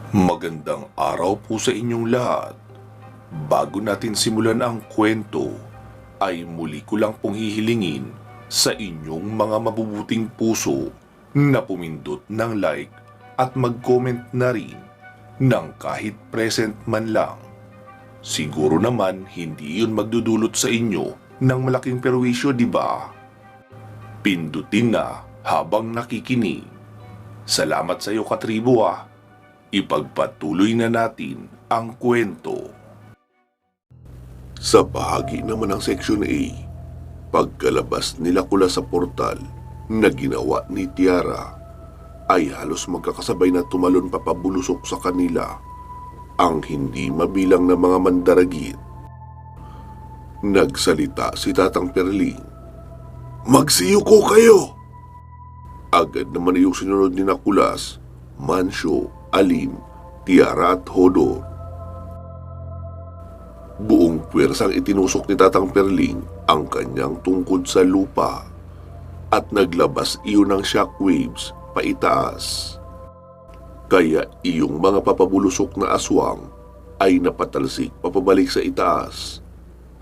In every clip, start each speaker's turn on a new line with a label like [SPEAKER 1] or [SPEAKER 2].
[SPEAKER 1] Magandang araw po sa inyong lahat. Bago natin simulan ang kwento, ay muli ko lang pong hihilingin sa inyong mga mabubuting puso na pumindot ng like at mag-comment na rin ng kahit present man lang. Siguro naman hindi yun magdudulot sa inyo ng malaking perwisyo, di ba? Pindutin na habang nakikinig. Salamat sa iyo, katribo ah. Ipagpatuloy na natin ang kwento.
[SPEAKER 2] Sa bahagi naman ng Section A, pagkalabas nila Kula sa portal na ginawa ni Tiara, ay halos magkakasabay na tumalon papabulusok sa kanila ang hindi mabilang na mga mandaragit. Nagsalita si Tatang Perling. "Magsiyuko kayo!" Agad naman yung sinunod ni Nakulas, Mancio, Alim, Tiara at Hodor. Buong puwersang itinusok ni Tatang Perling ang kanyang tungkod sa lupa at naglabas iyon ng shockwaves paitaas. Kaya iyong mga papabulusok na aswang ay napatalsik papabalik sa itaas.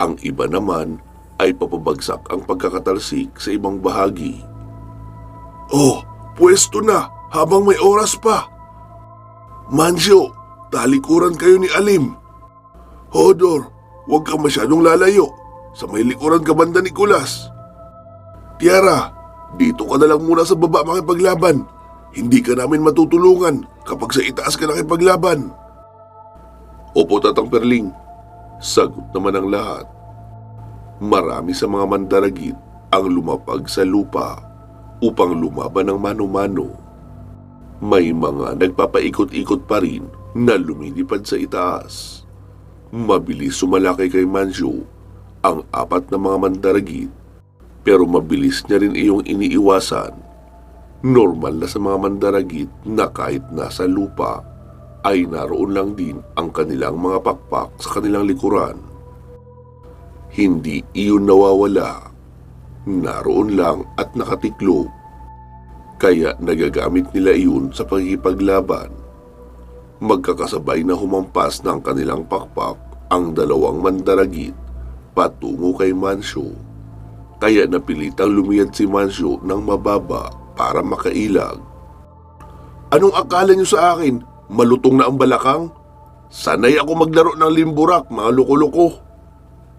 [SPEAKER 2] Ang iba naman ay papabagsak ang pagkakatalsik sa ibang bahagi. "Oh, pwesto na habang may oras pa! Mancio, talikuran kayo ni Alim. Hodor, huwag kang masyadong lalayo. Sa may likuran ka banda ni Kulas. Tiara, dito ka na lang muna sa baba makipaglaban. Hindi ka namin matutulungan kapag sa itaas ka nakipaglaban." "Opo, Tatang Perling," sagot naman ang lahat. Marami sa mga mandaragit ang lumapag sa lupa upang lumaban ng mano-mano. May mga nagpapaikot-ikot pa rin na lumilipad sa itaas. Mabilis sumalakay kay Mancio ang apat na mga mandaragit, pero mabilis niya rin iyong iniiwasan. Normal na sa mga mandaragit na kahit nasa lupa ay naroon lang din ang kanilang mga pakpak sa kanilang likuran. Hindi iyon nawawala. Naroon lang at nakatiklop. Kaya nagagamit nila iyon sa pagkikipaglaban. Magkakasabay na humampas ng kanilang pakpak ang dalawang mandaragit patungo kay Mancio. Kaya napilitang lumiyad si Mancio ng mababa para makailag. "Anong akala niyo sa akin? Malutong na ang balakang? Sanay ako maglaro ng limburak, mga loko-loko!"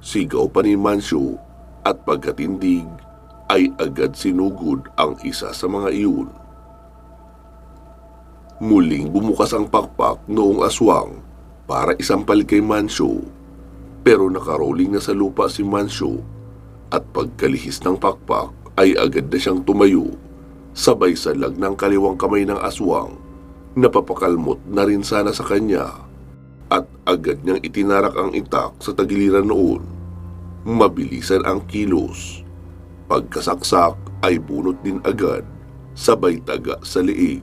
[SPEAKER 2] Sigaw pa ni Mancio at pagkatindig ay agad sinugod ang isa sa mga iyon. Muling bumukas ang pakpak noong aswang para isampal kay Mancio, pero nakarolling na sa lupa si Mancio at pagkalihis ng pakpak ay agad na siyang tumayo, sabay salag ng kaliwang kamay ng aswang na papakalmot na rin sana sa kanya at agad niyang itinarak ang itak sa tagiliran noon. Mabilisan ang kilos. Pagkasaksak ay bunot din agad, sabay taga sa liig.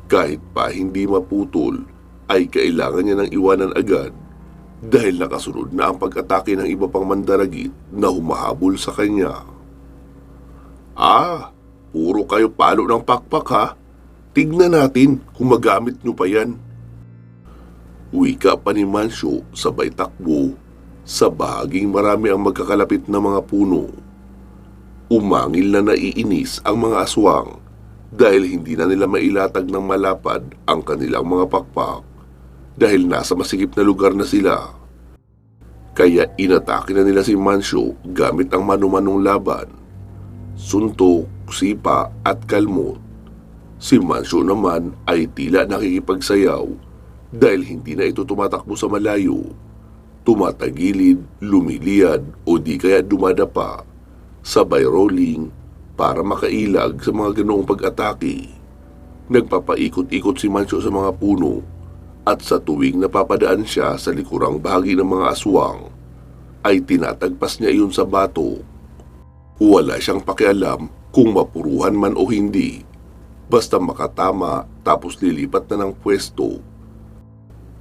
[SPEAKER 2] Kahit pa hindi maputol, ay kailangan niya ng iwanan agad dahil nakasunod na ang pag-atake ng iba pang mandaragit na humahabol sa kanya. Puro kayo palo ng pakpak ha? Tignan natin kung magamit nyo pa yan." Wika pa ni Mancio sabay takbo sa bahaging marami ang magkakalapit na mga puno. Umangil na naiinis ang mga aswang dahil hindi na nila mailatag ng malapad ang kanilang mga pakpak dahil nasa masikip na lugar na sila. Kaya inatake na nila si Mancio gamit ang mano-manong laban, suntok, sipa at kalmot. Si Mancio naman ay tila nakikipagsayaw dahil hindi na ito tumatakbo sa malayo. Tumatagilid, lumiliyad o di kaya dumadapa, sabay rolling para makailag sa mga ganoong pag-atake. Nagpapaikot-ikot si Mancio sa mga puno at sa tuwing napapadaan siya sa likurang bahagi ng mga aswang, ay tinatagpas niya iyon sa bato. Wala siyang pakialam kung mapuruhan man o hindi, basta makatama tapos lilipat na ng pwesto.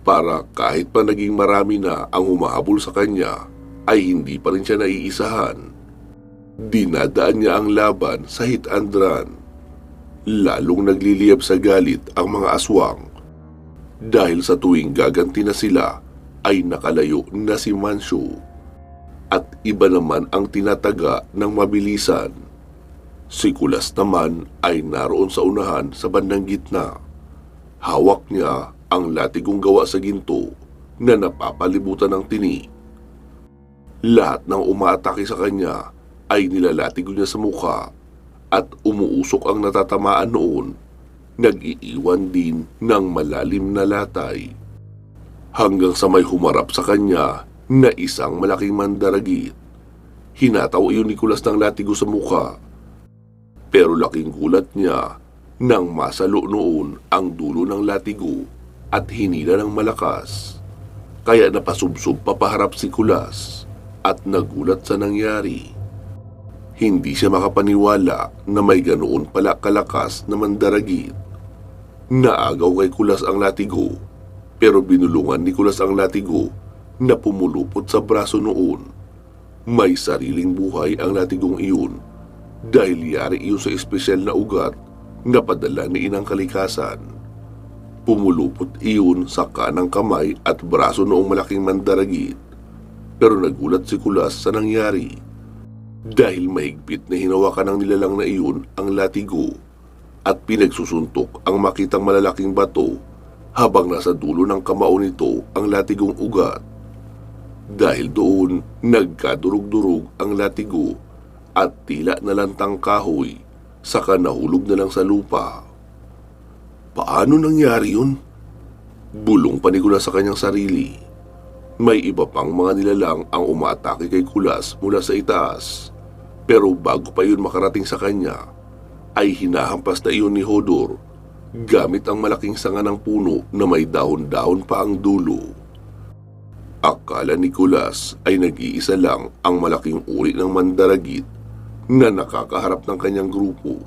[SPEAKER 2] Para kahit pa naging marami na ang humahabol sa kanya, ay hindi pa rin siya naiisahan. Dinadaan niya ang laban sa hit and run. Lalong nagliliyab sa galit ang mga aswang dahil sa tuwing gaganti na sila ay nakalayo na si Mancio at iba naman ang tinataga ng mabilisan. Si Kulas naman ay naroon sa unahan sa bandang gitna. Hawak niya ang latigong gawa sa ginto na napapalibutan ng tinik. Lahat ng umaatake sa kanya ay nilalatigo niya sa mukha at umuusok ang natatamaan noon. Nag-iiwan din ng malalim na latay. Hanggang sa may humarap sa kanya na isang malaking mandaragit. Hinataw iyon ni Kulas ng latigo sa mukha. Pero laking gulat niya nang masalo noon ang dulo ng latigo at hinila ng malakas. Kaya napasubsob papaharap si Kulas at nagulat sa nangyari. Hindi siya makapaniwala na may ganoon pala kalakas na mandaragit. Naagaw kay Kulas ang latigo, pero binulungan ni Kulas ang latigo na pumulupot sa braso noon. May sariling buhay ang latigong iyon dahil yari iyon sa espesyal na ugat na padala ni Inang Kalikasan. Pumulupot iyon sa kanang kamay at braso noong malaking mandaragit, pero nagulat si Kulas sa nangyari. Dahil mahigpit na hinawakan ng nilalang na iyon ang latigo at pinagsusuntok ang makitang malalaking bato habang nasa dulo ng kamao nito ang latigong ugat. Dahil doon, nagkadurog-durog ang latigo at tila nalantang kahoy saka nahulog na lang sa lupa. Paano nangyari yun? Bulong pa ni Kulas sa kanyang sarili. May iba pang mga nilalang ang umaatake kay Kulas mula sa itaas. Pero bago pa yun makarating sa kanya, ay hinahampas na iyon ni Hodor gamit ang malaking sanga ng puno na may dahon-dahon pa ang dulo. Akala ni Kulas ay nag-iisa lang ang malaking uri ng mandaragit na nakakaharap ng kanyang grupo.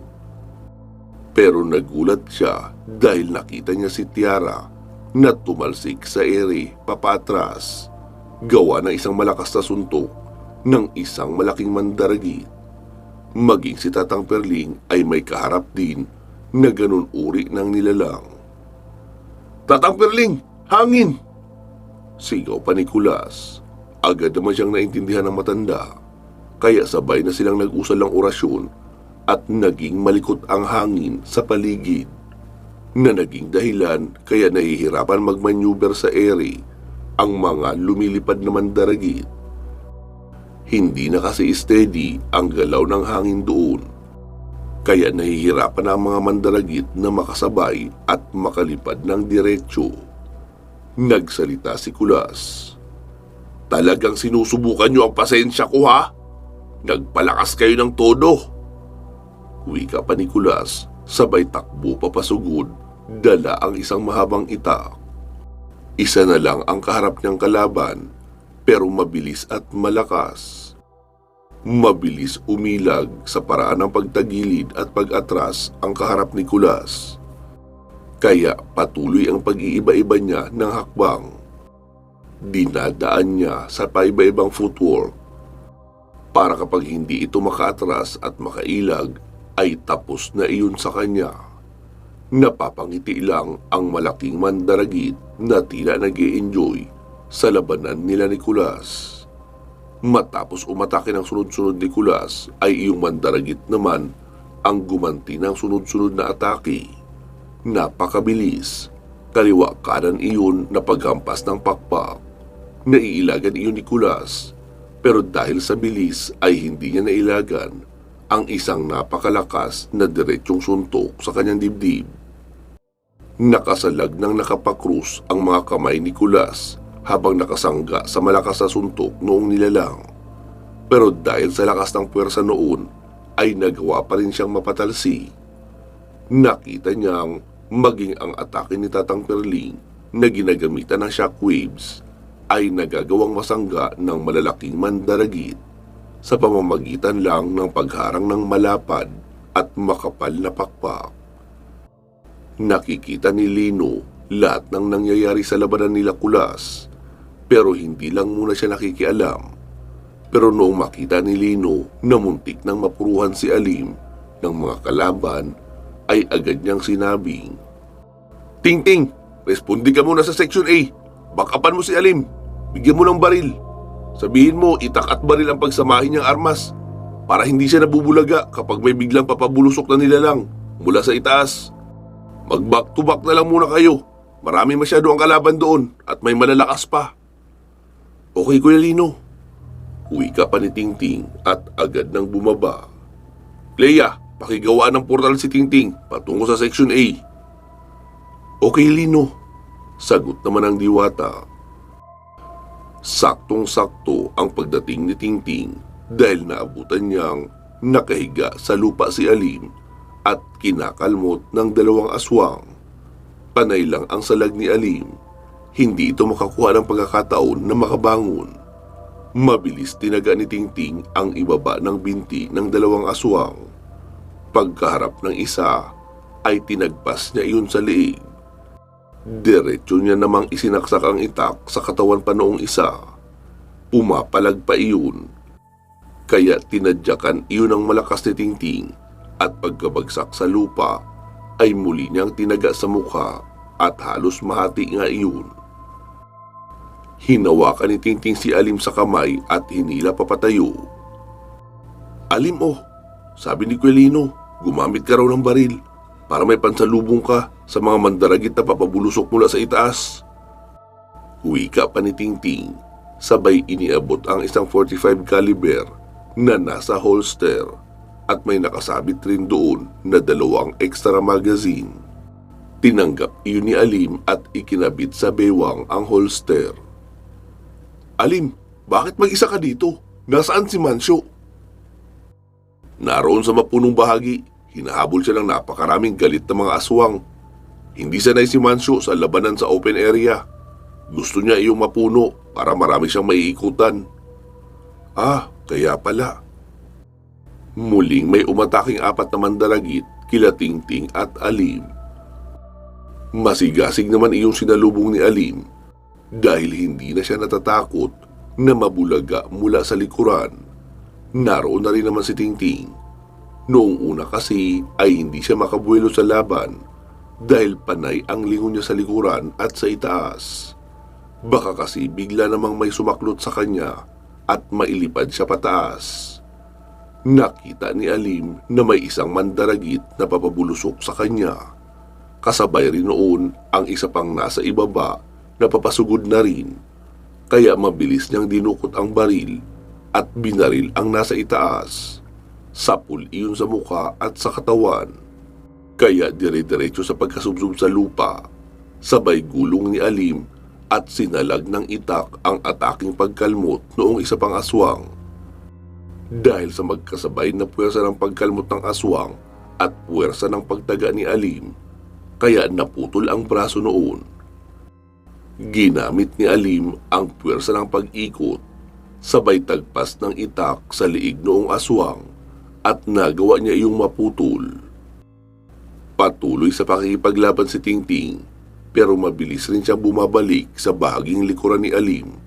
[SPEAKER 2] Pero nagulat siya dahil nakita niya si Tiara na tumalsik sa ere papatras, gawa ng isang malakas na suntok ng isang malaking mandaragit. Maging si Tatang Perling ay may kaharap din na ganun uri ng nilalang. Tatang Perling! Hangin! Sigaw pa ni Kulas. Agad naman siyang naintindihan ng matanda, kaya sabay na silang nag-usal ng orasyon at naging malikot ang hangin sa paligid, na naging dahilan kaya nahihirapan magmaneuver sa ere ang mga lumilipad na mandaragit. Hindi na kasi steady ang galaw ng hangin doon, kaya nahihirapan ang mga mandaragit na makasabay at makalipad ng diretsyo. Nagsalita si Kulas. Talagang sinusubukan niyo ang pasensya ko, ha? Nagpalakas kayo ng todo. Wika pa ni Kulas, sabay takbo papasugod, dala ang isang mahabang itak. Isa na lang ang kaharap niyang kalaban, pero mabilis at malakas. Mabilis umilag sa paraan ng pagtagilid at pag-atras ang kaharap ni Kulas. Kaya patuloy ang pag-iiba-iba niya ng hakbang. Dinadaan niya sa paiba-ibang footwork para kapag hindi ito makaatras at makailag ay tapos na iyon sa kanya. Napapangiti lang ang malaking mandaragit na tila nag-e-enjoy sa labanan nila ni Kulas. Matapos umatake ng sunod-sunod ni Kulas ay iyong mandaragit naman ang gumanti ng sunod-sunod na atake. Napakabilis, kaliwa kanan iyon na paghampas ng pakpak. Naiilagan iyon ni Kulas, pero dahil sa bilis ay hindi niya nailagan ang isang napakalakas na diretsyong suntok sa kanyang dibdib. Nakasalag ng nakapakrus ang mga kamay ni Kulas habang nakasangga sa malakas na suntok noong nilalang. Pero dahil sa lakas ng puwersa noon, ay nagawa pa rin siyang mapatalsi. Nakita niyang maging ang atake ni Tatang Perling na ginagamitan ng shockwaves ay nagagawang masangga ng malalaking mandaragit sa pamamagitan lang ng pagharang ng malapad at makapal na pakpak. Nakikita ni Lino lahat ng nangyayari sa labanan nila Kulas, pero hindi lang muna siya nakikialam. Pero noong makita ni Lino na muntik nang mapuruhan si Alim ng mga kalaban, ay agad niyang sinabing, "Ting-ting, respondi ka muna sa Section A. Backupan mo si Alim. Bigyan mo ng baril. Sabihin mo, itak at baril ang pagsamahin niyang armas para hindi siya nabubulaga kapag may biglang papabulusok na nilalang mula sa itaas. Mag-back to back na lang muna kayo. Marami masyado ang kalaban doon at may malalakas pa. Okay, Kuya Lino. Uwi ka pa ni Tingting at agad nang bumaba. Leia, pakigawaan ng portal si Tingting patungo sa Section A. Okay, Lino. Sagot naman ng diwata. Saktong-sakto ang pagdating ni Tingting dahil naabutan niyang nakahiga sa lupa si Alim at kinakalmot ng dalawang aswang. Panay lang ang salag ni Alim. Hindi ito makakuha ng pagkakataon na makabangon. Mabilis tinaga ni Tingting ang ibaba ng binti ng dalawang aswang. Pagkaharap ng isa ay tinagpas niya iyon sa leeg. Diretso niya namang isinaksak ang itak sa katawan pa noong isa. Pumapalag pa iyon. Kaya tinadyakan iyon ng malakas ni Tingting at pagkabagsak sa lupa ay muli niyang tinaga sa mukha at halos mahati nga iyon. Hinawakan ni Tingting si Alim sa kamay at hinila papatayo. Alim, sabi ni Kuya Lino, gumamit ka raw ng baril para may pansalubong ka sa mga mandaragit na papabulusok mula sa itaas. Wika pa ni Tingting, sabay iniabot ang isang 45 caliber na nasa holster at may nakasabit rin doon na 2 extra magazine. Tinanggap iyon ni Alim at ikinabit sa bewang ang holster. Alim, bakit mag-isa ka dito? Nasaan si Mansyo? Naroon sa mapunong bahagi. Hinahabol siya ng napakaraming galit na mga aswang. Hindi sanay si Mansyo sa labanan sa open area. Gusto niya iyong mapuno para marami siyang maiikutan. Kaya pala. Muling may umataking 4 na mandaragit kila Tingting at Alim. Masigasig naman iyong sinalubong ni Alim dahil hindi na siya natatakot na mabulaga mula sa likuran. Naroon na rin naman si Tingting. Noong una kasi ay hindi siya makabuelo sa laban dahil panay ang lingon niya sa likuran at sa itaas. Baka kasi bigla namang may sumaklot sa kanya at mailipad siya pataas. Nakita ni Alim na may isang mandaragit na papabulusok sa kanya. Kasabay rin noon ang isa pang nasa ibaba na papasugod na rin. Kaya mabilis niyang dinukot ang baril at binaril ang nasa itaas. Sapul iyon sa mukha at sa katawan. Kaya dire-diretso sa pagkasubsob sa lupa. Sabay gulong ni Alim at sinalag ng itak ang ataking pagkalmot noong isa pang aswang. Dahil sa magkasabay na puwersa ng pagkalmot ng aswang at puwersa ng pagtaga ni Alim, kaya naputol ang braso noon. Ginamit ni Alim ang puwersa ng pag-ikot, sabay tagpas ng itak sa liig noong aswang at nagawa niya iyong maputol. Patuloy sa pakikipaglaban si Tingting, pero mabilis rin siyang bumabalik sa bahaging likuran ni Alim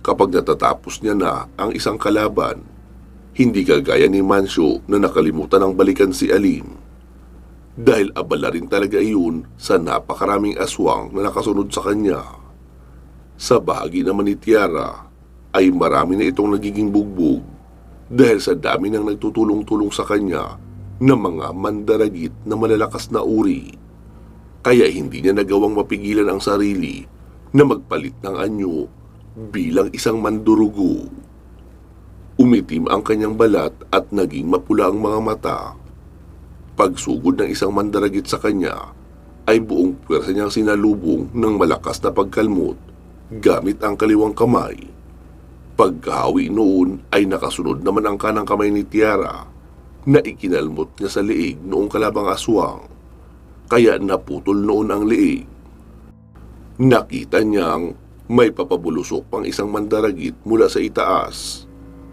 [SPEAKER 2] kapag natatapos niya na ang isang kalaban. Hindi kagaya ni Mansyo na nakalimutan ng balikan si Alim. Dahil abala rin talaga iyon sa napakaraming aswang na nakasunod sa kanya. Sa bahagi naman ni Tiara ay marami na itong nagiging bugbog dahil sa dami ng nagtutulong-tulong sa kanya na mga mandaragit na malalakas na uri. Kaya hindi niya nagawang mapigilan ang sarili na magpalit ng anyo bilang isang mandurugo. Umitim ang kanyang balat at naging mapula ang mga mata. Pagsugod ng isang mandaragit sa kanya ay buong puwersa niyang sinalubong ng malakas na pagkalmot gamit ang kaliwang kamay. Pagkahawi noon ay nakasunod naman ang kanang kamay ni Tiara na ikinalmot niya sa liig noong kalabang aswang. Kaya naputol noon ang liig. Nakita niyang may papabulusok pang isang mandaragit mula sa itaas.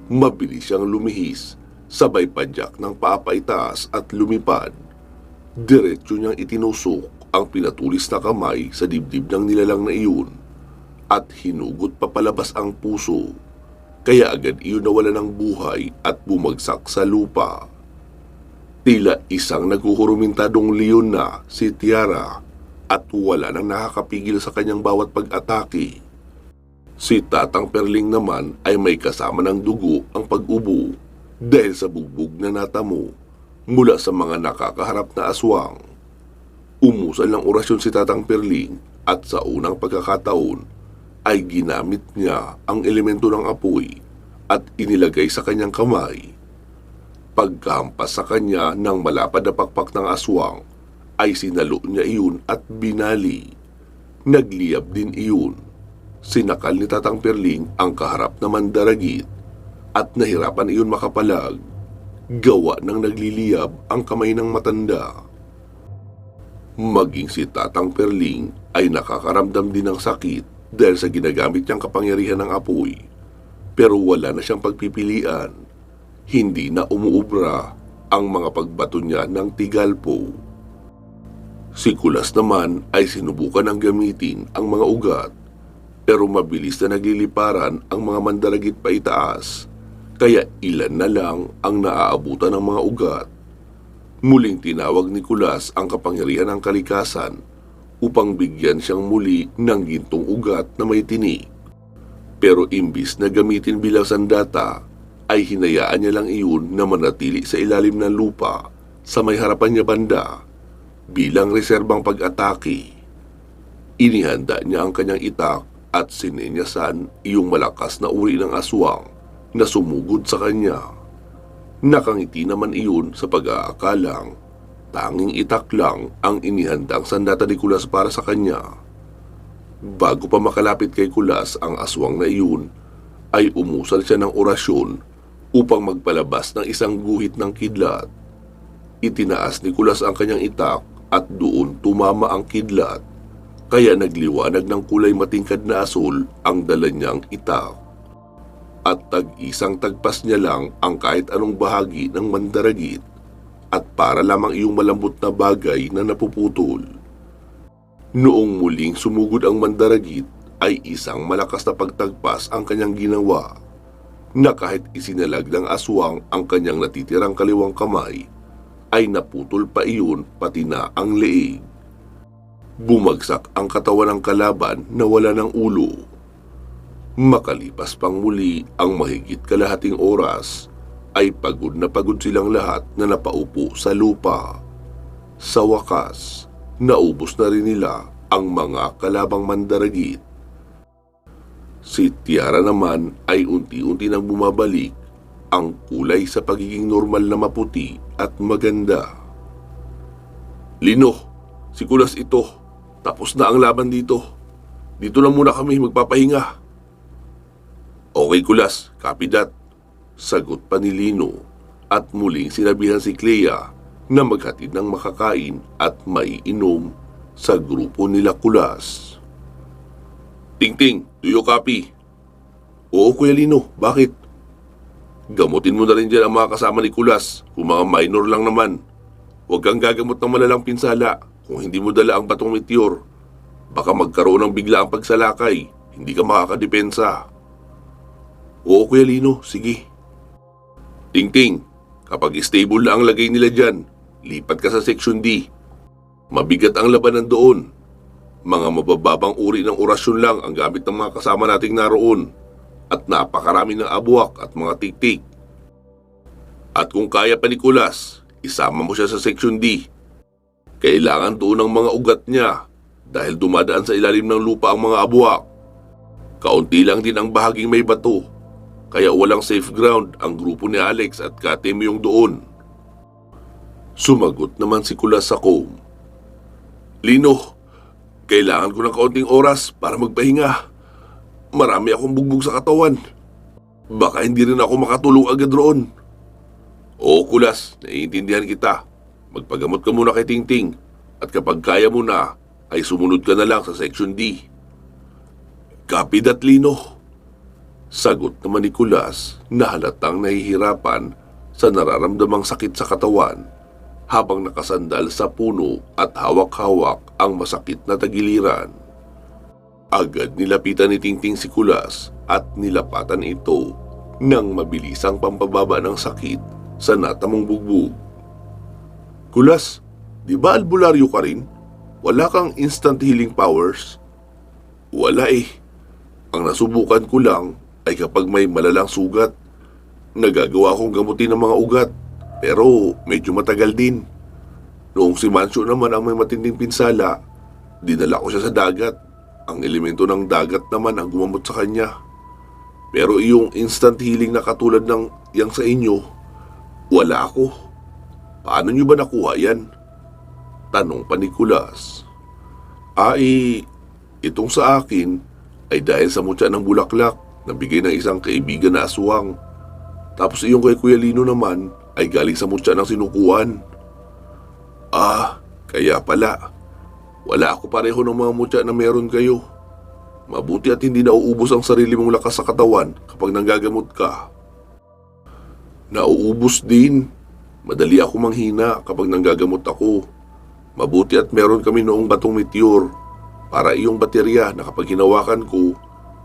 [SPEAKER 2] Mabilis siyang lumihis, sabay padyak ng paapaitaas at lumipad. Diretso niyang itinusok ang pinatulis na kamay sa dibdib ng nilalang na iyon at hinugot papalabas ang puso. Kaya agad iyon nawala ng buhay at bumagsak sa lupa. Tila isang naghuhurumintadong leon na si Tiara at wala nang nakakapigil sa kanyang bawat pag-atake. Si Tatang Perling naman ay may kasama ng dugo ang pag-ubo dahil sa bugbog na natamo mula sa mga nakakaharap na aswang. Umusal ng orasyon si Tatang Perling at sa unang pagkakataon ay ginamit niya ang elemento ng apoy at inilagay sa kanyang kamay. Pagkahampas sa kanya ng malapad na pakpak ng aswang ay sinalo niya iyon at binali. Nagliyab din iyon. Sinakal ni Tatang Perling ang kaharap na mandaragit at nahirapan iyon makapalag. Gawa ng nagliliyab ang kamay ng matanda. Maging si Tatang Perling ay nakakaramdam din ng sakit dahil sa ginagamit niyang kapangyarihan ng apoy. Pero wala na siyang pagpipilian. Hindi na umuubra ang mga pagbato niya ng tigalpo. Si Kulas naman ay sinubukan ng gamitin ang mga ugat, pero mabilis na nagliliparan ang mga mandaragit pa itaas, kaya ilan na lang ang naaabutan ng mga ugat. Muling tinawag ni Kulas ang kapangyarihan ng kalikasan upang bigyan siyang muli ng gintong ugat na may tinik. Pero imbis na gamitin bilang sandata, ay hinayaan niya lang iyon na manatili sa ilalim ng lupa sa may harapan niya banda bilang reserbang pag-atake. Inihanda niya ang kanyang itak at sinenyasan iyong malakas na uri ng aswang na sumugod sa kanya. Nakangiti naman iyon sa pag-aakalang tanging itak lang ang inihandang sandata ni Kulas para sa kanya. Bago pa makalapit kay Kulas ang aswang na iyon, ay umusal siya ng orasyon upang magpalabas ng isang guhit ng kidlat. Itinaas ni Kulas ang kanyang itak at doon tumama ang kidlat, kaya nagliwanag ng kulay matingkad na asul ang dala niyang itak. At tag-isang tagpas niya lang ang kahit anong bahagi ng mandaragit at para lamang iyong malambot na bagay na napuputol. Noong muling sumugod ang mandaragit ay isang malakas na pagtagpas ang kanyang ginawa, na kahit isinalag ng aswang ang kanyang natitirang kaliwang kamay, ay naputol pa iyon pati na ang leeg. Bumagsak ang katawan ng kalaban na wala ng ulo. Makalipas pang muli ang mahigit kalahating oras, ay pagod na pagod silang lahat na napaupo sa lupa. Sa wakas, naubos na rin nila ang mga kalabang mandaragit. Si Tiara naman ay unti-unti nang bumabalik ang kulay sa pagiging normal na maputi at maganda. Lino, si Kulas ito. Tapos na ang laban dito. Dito na muna kami magpapahinga. Okay Kulas, copy that. Sagot pa ni Lino at muling sinabihan si Clea na maghatid ng makakain at maiinom sa grupo nila Kulas. Ting-ting, do you copy? Oo Kuya Lino, bakit? Gamutin mo na rin dyan ang mga kasama ni Kulas kung mga minor lang naman. Huwag kang gagamot ng malalang pinsala kung hindi mo dala ang batong meteor. Baka magkaroon ng biglaang pagsalakay, hindi ka makakadepensa. Oo Kuya Lino, sige. Ting-ting, kapag stable na ang lagay nila dyan, lipat ka sa Section D. Mabigat ang labanan doon. Mga mabababang uri ng orasyon lang ang gamit ng mga kasama nating naroon at napakarami ng abuwak at mga tiktik. At kung kaya pa ni Kulas, isama mo siya sa Section D. Kailangan doon ang mga ugat niya dahil dumadaan sa ilalim ng lupa ang mga abuwak. Kaunti lang din ang bahaging may bato, kaya walang safe ground ang grupo ni Alex at Katem yung doon. Sumagot naman si Kulas sa comb. Lino, kailangan ko ng kaunting oras para magpahinga. Marami akong bugbog sa katawan. Baka hindi rin ako makatulong agad roon. Oo Kulas, naiintindihan kita. Magpagamot ka muna kay Ting-Ting at kapag kaya mo na, ay sumunod ka na lang sa Section D. Copy that, Lino. Sagot naman ni Kulas na halatang nahihirapan sa nararamdamang sakit sa katawan habang nakasandal sa puno at hawak-hawak ang masakit na tagiliran. Agad nilapitan ni Ting-Ting si Kulas at nilapatan ito ng mabilisang pampababa ng sakit sa natamong bugbog. Kulas, di ba albularyo ka rin? wala kang instant healing powers? Wala eh. Ang nasubukan ko lang ay kapag may malalang sugat, nagagawa akong gamutin ng mga ugat. Pero medyo matagal din. Noong si Mancho naman ang may matinding pinsala, dinala ko siya sa dagat. Ang elemento ng dagat naman ang gumamot sa kanya. Pero yung instant healing na katulad ng yang sa inyo, wala ako. Paano nyo ba nakuha yan? Tanong pa ni Kulas. Itong sa akin ay dahil sa mutya ng bulaklak na bigay ng isang kaibigan na aswang. Tapos iyong kay Kuya Lino naman ay galing sa mutya ng sinukuan. Kaya pala. Wala ako pareho ng mga mutya na meron kayo. Mabuti at hindi nauubos ang sarili mong lakas sa katawan kapag nanggagamot ka. Nauubos din. Madali ako manghina kapag nanggagamot ako. Mabuti at meron kami noong batong meteor para iyong baterya na kapag hinawakan ko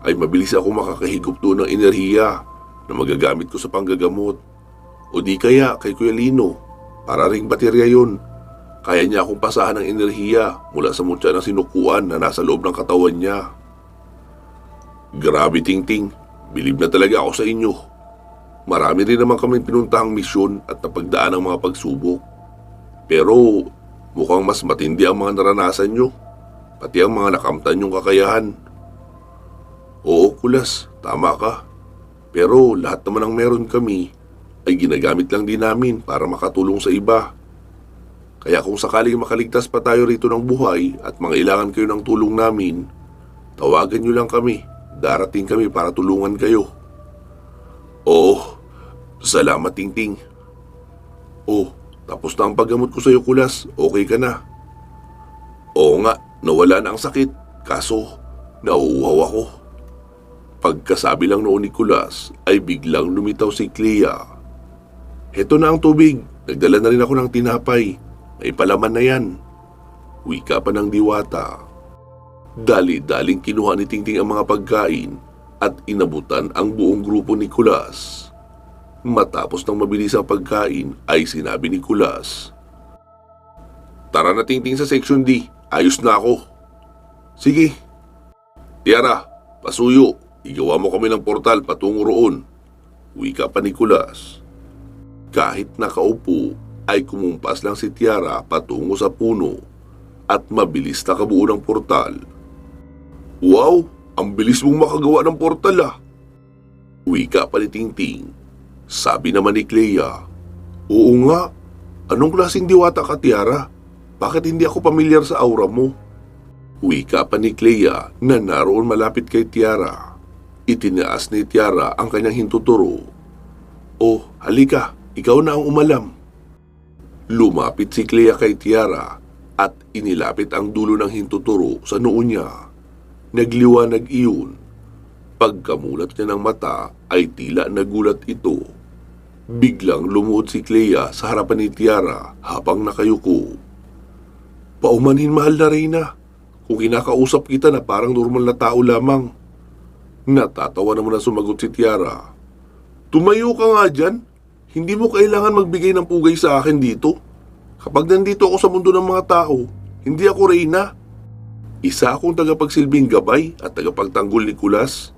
[SPEAKER 2] ay mabilis ako makakahigop doon ng enerhiya na magagamit ko sa panggagamot. O di kaya kay Kuya Lino, para ring baterya yun. Kaya niya akong pasahan ng enerhiya mula sa mutya ng sinukuan na nasa loob ng katawan niya. Grabe, Tingting. Bilib na talaga ako sa inyo. Marami rin naman kami pinuntahang misyon at napagdaan ng mga pagsubok. Pero mukhang mas matindi ang mga naranasan nyo, pati ang mga nakamtan nyong kakayahan. Oo, Kulas, tama ka. Pero lahat naman ang meron kami ay ginagamit lang din namin para makatulong sa iba. Kaya kung sakaling makaligtas pa tayo rito ng buhay at mangailangan kayo ng tulong namin, tawagan nyo lang kami. Darating kami para tulungan kayo. Oo, salamat, Tingting. Tapos na ang paggamot ko sa iyo, Kulas. Okay ka na? Oo nga, nawala na ang sakit. Kaso, nauuhaw ako. Pagkasabi lang noon ni Kulas, ay biglang lumitaw si Clea. Heto na ang tubig. Nagdala na rin ako ng tinapay. May palaman na yan. Wika pa ng diwata. Dali-daling kinuha ni Tingting ang mga pagkain at inabutan ang buong grupo ni Kulas. Matapos ng mabilis ang pagkain ay sinabi ni Kulas, "Tara na, Tingting, sa Section D. Ayos na ako." "Sige." "Tiara, pasuyo. Igawa mo kami ng portal patungo roon." Wika pa ni Kulas. Kahit nakaupo ay kumumpas lang si Tiara patungo sa puno at mabilis nakabuo ng portal. "Wow, ang bilis mong makagawa ng portal ah." Wika pa ni Tingting. Sabi naman ni Clea, "Oo nga, anong klaseng diwata ka, Tiara? Bakit hindi ako pamilyar sa aura mo?" Wika pa ni Clea na naroon malapit kay Tiara. Itinaas ni Tiara ang kanyang hintuturo. "Oh, halika, ikaw na ang umalam." Lumapit si Clea kay Tiara at inilapit ang dulo ng hintuturo sa noo niya. Nagliwanag iyon. Pagkamulat niya ng mata ay tila nagulat ito. Biglang lumuhod si Clea sa harapan ni Tiara habang nakayuko. "Paumanhin, mahal na Reyna. Kung kinakausap kita na parang normal na tao lamang." Natatawa naman na sumagot si Tiara. "Tumayo ka nga dyan. Hindi mo kailangan magbigay ng pugay sa akin dito. Kapag nandito ako sa mundo ng mga tao, hindi ako Reyna. Isa akong tagapagsilbing gabay at tagapagtanggol ni Kulas."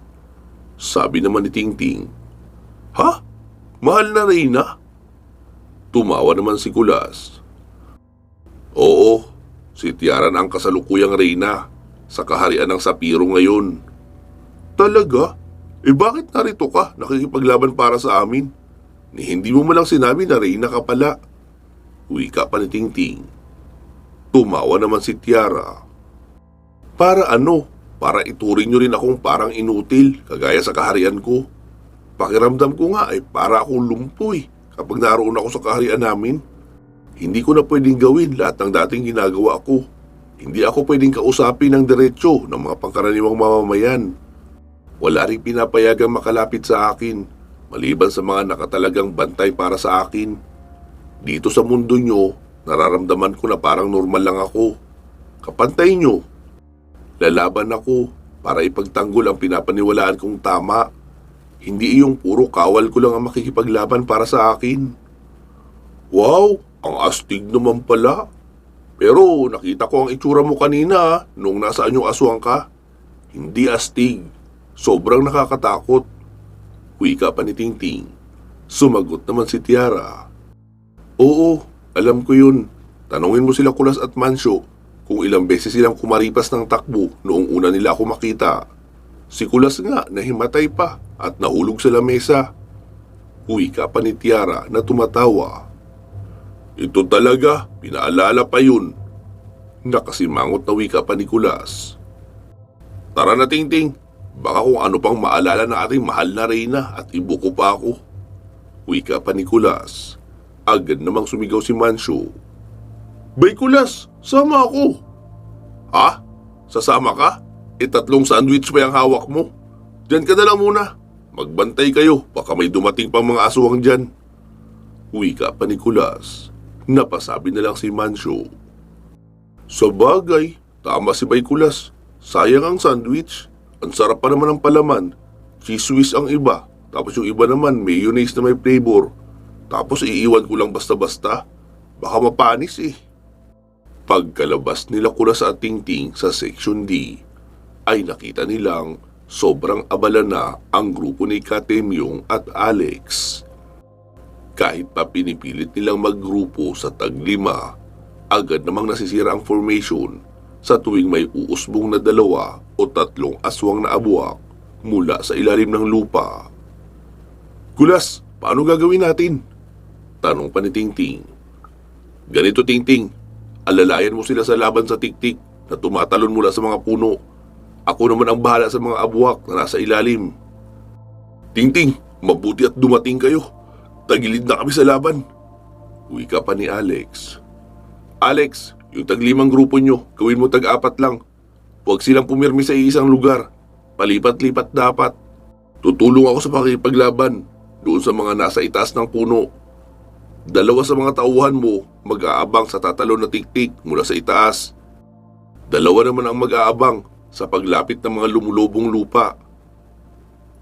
[SPEAKER 2] Sabi naman ni Tingting. "Ha? Mahal na Reyna?" Tumawa naman si Kulas. "Oo, si Tiara na ang kasalukuyang Reyna sa kaharian ng Sapiro ngayon." "Talaga? Bakit narito ka nakikipaglaban para sa amin? Ni hindi mo malang sinabi na Reyna ka pala." Wika pa ni Tingting. Tumawa naman si Tiara. "Para ano? Para ituring nyo rin akong parang inutil, kagaya sa kaharian ko. Pakiramdam ko nga ay para akong lumpoy kapag naroon ako sa kaharian namin. Hindi ko na pwedeng gawin lahat ng dating ginagawa ko. Hindi ako pwedeng kausapin ng diretsyo ng mga pangkaraniwang mamamayan. Wala rin pinapayagang makalapit sa akin, maliban sa mga nakatalagang bantay para sa akin. Dito sa mundo nyo, nararamdaman ko na parang normal lang ako. Kapantay nyo. Lalaban ako para ipagtanggol ang pinapaniwalaan kong tama. Hindi iyong puro kawal ko lang ang makikipaglaban para sa akin." "Wow, ang astig naman pala. Pero nakita ko ang itsura mo kanina nung nasa anyong aswang ka. Hindi astig. Sobrang nakakatakot. Wika pa ni Tingting. Sumagot naman si Tiara. Oo, alam ko yun. Tanungin mo sila Kulas at Mansyo kung ilang beses silang kumaripas ng takbo noong una nila ako makita. Si Kulas nga nahimatay pa at nahulog sa lamesa. Wika pa ni Tiara na tumatawa. Ito talaga, pinaalala pa yun. Nakasimangot na wika pa ni Kulas. Tara na Tingting, baka kung ano pang maalala na ating mahal na Reyna at ibuko pa ako. Wika pa ni Kulas. Agad namang sumigaw si Mansyo. Bay Kulas, sama ako. Ha? Sasama ka? 3 sandwich pa yung hawak mo. Diyan ka na lang muna. Magbantay kayo, baka may dumating pang mga aswang dyan. Wika pa ni Kulas. Napasabi na lang si Mansyo. Sa bagay, tama si Bay Kulas. Sayang ang sandwich. Ang sarap pa naman ng palaman. Cheese whiz ang iba. Tapos yung iba naman mayonnaise na may flavor. Tapos iiwan ko lang basta-basta. Baka mapanis eh. Pagkalabas nila Kulas at Tingting sa Section D, ay nakita nilang sobrang abala na ang grupo ni Katemyong at Alex. Kahit pa pinipilit nilang maggrupo sa tag-5, agad namang nasisira ang formation sa tuwing may uusbong na 2 o 3 aswang na abuak mula sa ilalim ng lupa. Kulas, paano gagawin natin? Tanong pa ni Tingting. Ganito Tingting, alalayan mo sila sa laban sa tiktik na tumatalon mula sa mga puno. Ako naman ang bahala sa mga abuak na nasa ilalim. Tingting, mabuti at dumating kayo. Tagilid na kami sa laban. Wika pa ni Alex. Alex, yung tag-5 grupo nyo, gawin mo tag-4 lang. Huwag silang pumirmi sa isang lugar. Palipat-lipat dapat. Tutulong ako sa pakipaglaban doon sa mga nasa itaas ng puno. 2 sa mga tauhan mo mag-aabang sa tatalon na tiktik mula sa itaas. 2 naman ang mag-aabang sa paglapit ng mga lumulubong lupa.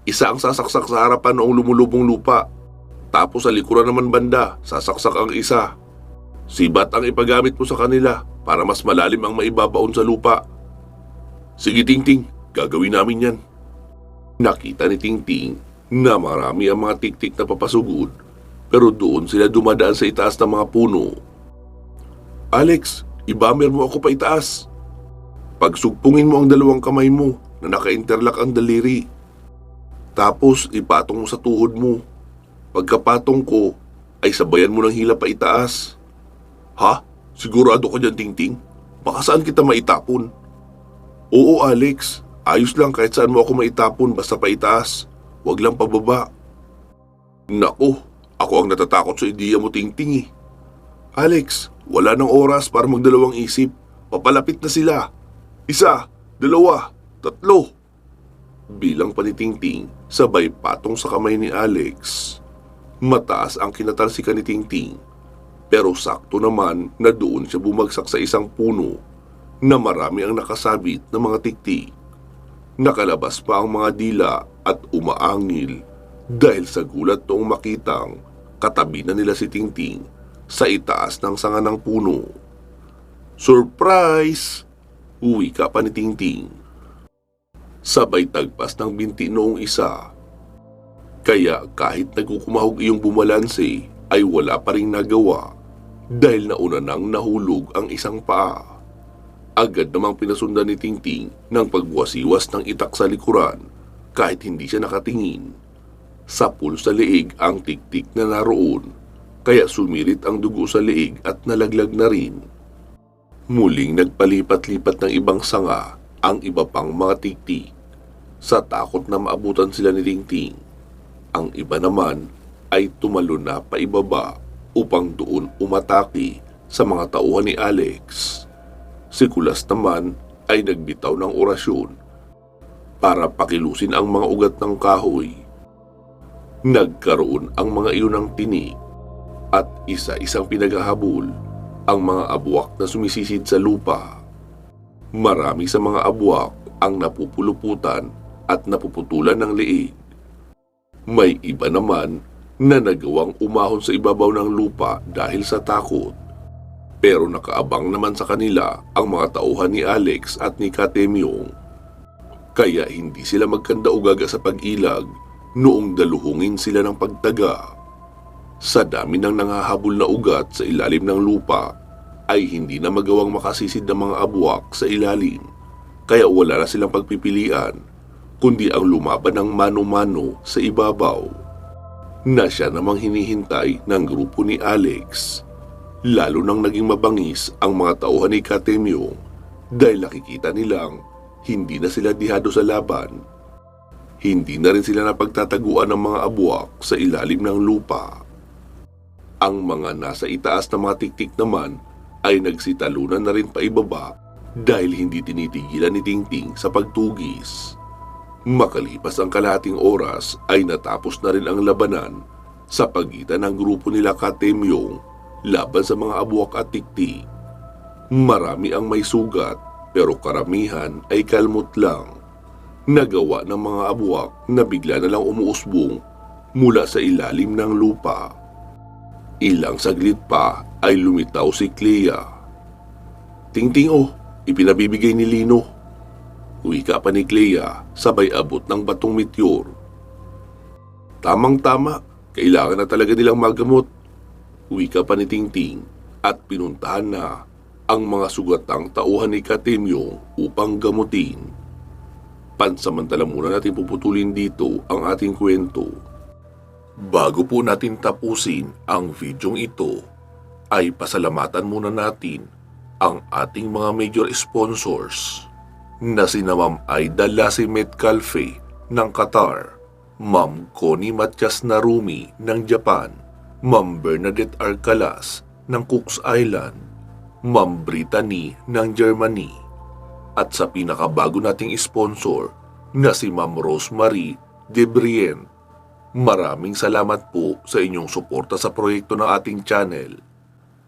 [SPEAKER 2] Isa ang sasaksak sa harapan noong lumulubong lupa. Tapos sa likuran naman banda, sasaksak ang isa. Sibat ang ipagamit mo sa kanila para mas malalim ang maibabaon sa lupa. Sige Tingting, gagawin namin yan. Nakita ni Tingting na marami ang mga tiktik na papasugod, pero doon sila dumadaan sa itaas ng mga puno. Alex, ibammer mo ako pa itaas. Pagsugpungin mo ang 2 kamay mo na naka-interlock ang daliri. Tapos ipatong mo sa tuhod mo. Pagkapatong ko, ay sabayan mo ng hila pa itaas. Ha? Sigurado ka dyan Tingting? Baka saan kita maitapon? Oo Alex, ayos lang kahit saan mo ako maitapon basta pa itaas. Huwag lang pababa. Naku, ako ang natatakot sa ideya mo Tingting eh. Alex, wala nang oras para magdalawang isip. Papalapit na sila. 1, 2, 3. Bilang pa ni Tingting, sabay patong sa kamay ni Alex. Mataas ang kinatalsikan ni Tingting, pero sakto naman na doon siya bumagsak sa isang puno na marami ang nakasabit na mga tiktik. Nakalabas pa ang mga dila at umaangil dahil sa gulat noong makitang katabi na nila si Tingting sa itaas ng sanga ng puno. Surprise! Uwi ka pa ni Tingting. Sabay tagpas ng binti noong isa. Kaya kahit nagkukumahog iyong bumalanse ay wala pa ring nagawa dahil nauna nang nahulog ang isang paa. Agad namang pinasundan ni Tingting ng pagwasiwas ng itak sa likuran kahit hindi siya nakatingin. Sapul sa leeg ang tiktik na naroon kaya sumirit ang dugo sa leeg at nalaglag na rin. Muling nagpalipat-lipat ng ibang sanga ang iba pang mga tiktik sa takot na maabutan sila ni Tingting. Ang iba naman ay tumalon na paibaba upang doon umatake sa mga tauhan ni Alex. Si Kulas naman ay nagbitaw ng orasyon para pakilusin ang mga ugat ng kahoy. Nagkaroon ang mga iyon ng tinik at isa-isang pinaghahabol ang mga abuwak na sumisisid sa lupa. Marami sa mga abuwak ang napupuluputan at napuputulan ng leeg. May iba naman na nagawang umahon sa ibabaw ng lupa dahil sa takot. Pero nakaabang naman sa kanila ang mga tauhan ni Alex at ni Katemyong. Kaya hindi sila magkanda o gaga sa pag-ilag noong daluhungin sila ng pagtaga. Sa dami ng nangahabol na ugat sa ilalim ng lupa, ay hindi na magawang makasisid ng mga abwak sa ilalim. Kaya wala na silang pagpipilian, kundi ang lumaban ng mano-mano sa ibabaw. Na siya namang hinihintay ng grupo ni Alex. Lalo nang naging mabangis ang mga tauhan ni Katemyong dahil nakikita nilang hindi na sila dihado sa laban. Hindi na rin sila napagtataguan ng mga abwak sa ilalim ng lupa. Ang mga nasa itaas na mga tiktik naman ay nagsitalunan na rin paibaba dahil hindi tinitigilan ni Tingting sa pagtugis. Makalipas ang kalahating oras ay natapos na rin ang labanan sa pagitan ng grupo nila Katemyong laban sa mga abwak at tiktik. Marami ang may sugat pero karamihan ay kalmot lang. Nagawa ng mga abwak na bigla na lang umuusbong mula sa ilalim ng lupa. Ilang saglit pa ay lumitaw si Clea. Tingting ipinabibigay ni Lino. Wika pa ni Clea sabay abot ng batong meteor. Tamang-tama, kailangan na talaga nilang magamot. Wika pa ni Tingting at pinuntahan na ang mga sugatang tauhan ni Katemyong upang gamutin. Pansamantala muna natin puputulin dito ang ating kwento. Bago po natin tapusin ang videong ito, ay pasalamatan muna natin ang ating mga major sponsors na sina Ma'am Aida Lassie Metcalfe ng Qatar, Ma'am Connie Matias Narumi ng Japan, Ma'am Bernadette Arcalas ng Cooks Island, Ma'am Brittany ng Germany, at sa pinakabago nating sponsor na si Ma'am Rosemary Debrien. Maraming salamat po sa inyong suporta sa proyekto ng ating channel.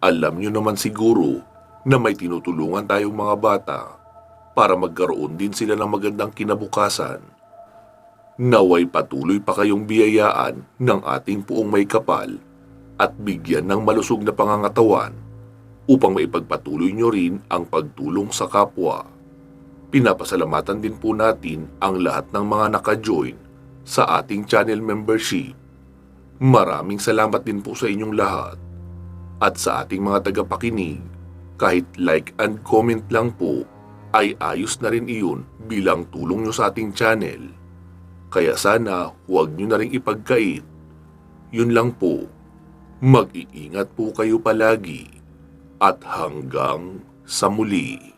[SPEAKER 2] Alam nyo naman siguro na may tinutulungan tayong mga bata para magkaroon din sila ng magandang kinabukasan. Naway patuloy pa kayong biyayaan ng ating puong may kapal at bigyan ng malusog na pangangatawan upang maipagpatuloy nyo rin ang pagtulong sa kapwa. Pinapasalamatan din po natin ang lahat ng mga naka-join sa ating channel membership. Maraming salamat din po sa inyong lahat. At sa ating mga tagapakinig, kahit like and comment lang po, ay ayos na rin iyon bilang tulong nyo sa ating channel. Kaya sana huwag nyo na rin ipagkait. Yun lang po. Mag-iingat po kayo palagi. At hanggang sa muli.